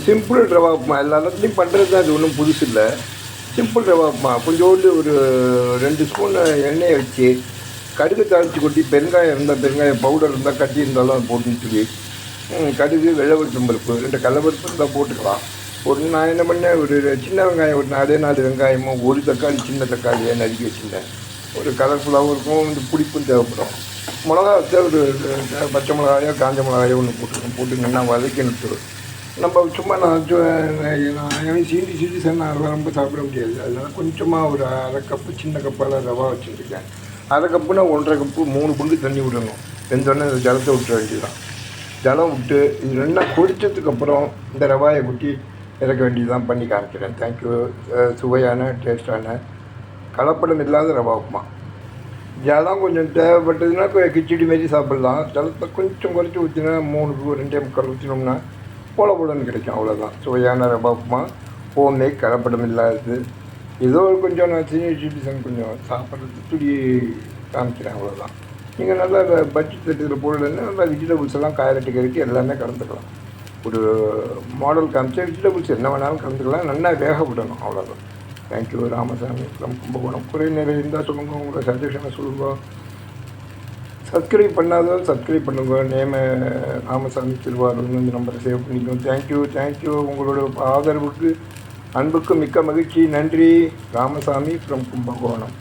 Simple rava upma எல்லா இடத்துலையும் பண்ணுறது தான், அது ஒன்றும் புதுசு இல்லை. சிம்பிள் ரவா உப்புமா கொஞ்சோண்டு ஒரு 2 ஸ்பூன் எண்ணெயை வச்சு கடுகு தாளித்து கொட்டி, பெருங்காயம் இருந்தால் பெருங்காயம் பவுடர் இருந்தால் கட்டி இருந்தாலும் அதை போட்டுன்னு சொல்லி, கடுகு வெள்ளை பருப்பு 2 கடலப்பருப்பு இருந்தால் போட்டுக்கலாம். நான் என்ன பண்ணேன், ஒரு சின்ன வெங்காயம் ஒரு 4 வெங்காயமும், ஒரு தக்காளி சின்ன தக்காளியை நறுக்கி வச்சுருந்தேன். ஒரு கலர்ஃபுல்லாகவும் இருக்கும், இந்த புளிப்பும் தேவைப்படும். மிளகா வச்சா ஒரு பச்சை மிளகாயோ காஞ்ச மிளகாயோ ஒன்று போட்டு நல்லா வதக்கிட்டு, நம்ம சும்மா நான் சீண்டி நான் ரொம்ப சாப்பிட முடியாது. அதனால் கொஞ்சமாக ஒரு அரை கப்பு சின்ன கப்பால் ரவா வச்சுருக்கேன். அரை கப்புனா 1.5 கப்பு 3 பங்கு தண்ணி விடணும். வெந்தோடனே இந்த ஜலத்தை விட்டுற வேண்டியதுதான். ஜலம் விட்டு இது ரெண்டா கொதிச்சதுக்கப்புறம் இந்த ரவாயை குட்டி இறக்க வேண்டியதுதான். பண்ணி காமிக்கிறேன். தேங்க்யூ. சுவையான டேஸ்டான கலப்படம் இல்லாத ரவா உப்புமா. ஜலம் கொஞ்சம் தேவைப்பட்டதுன்னா கிச்சடி மாரி சாப்பிட்லாம். ஜலத்தை கொஞ்சம் குறைச்சி ஊற்றினா 3க்கு 2.25 ஊற்றினோம்னா போலன்னு கிடைக்கும். அவ்வளோதான். சுவையான ரவா உப்புமா, ஹோம்மேட், கலப்படம் இல்லாதது. ஏதோ கொஞ்சம் நான் சீனியர் சிட்டிசன் கொஞ்சம் சாப்பிட்றது துடி காமிக்கிறேன். அவ்வளோதான். நீங்கள் நல்லா பட்ஜெட் தட்டுக்கிற பொருள்னா நல்லா வெஜிடபிள்ஸ் எல்லாம் காய்கறி கறிக்கு எல்லாமே கலந்துக்கலாம். ஒரு மாடல் காமிச்சா வெஜிடபிள்ஸ் என்ன வேணாலும் கலந்துக்கலாம். நல்லா வேக விடணும். அவ்வளோதான். தேங்க்யூ. ராமசாமி ஃப்ரம் கும்பகோணம். குறை நிறைய இருந்தால் சொல்லுங்க, உங்களோட சஜஷனை சொல்லுங்க. சப்ஸ்கிரைப் பண்ணாதவங்க சப்ஸ்கிரைப் பண்ணுங்க. நேம ராமசாமி திருவாரூர்னு இந்த நம்பரை சேவ் பண்ணிக்கணும். தேங்க்யூ. உங்களோட ஆதரவுக்கு அன்புக்கு மிக்க மகிழ்ச்சி. நன்றி. ராமசாமி ஃப்ரம் கும்பகோணம்.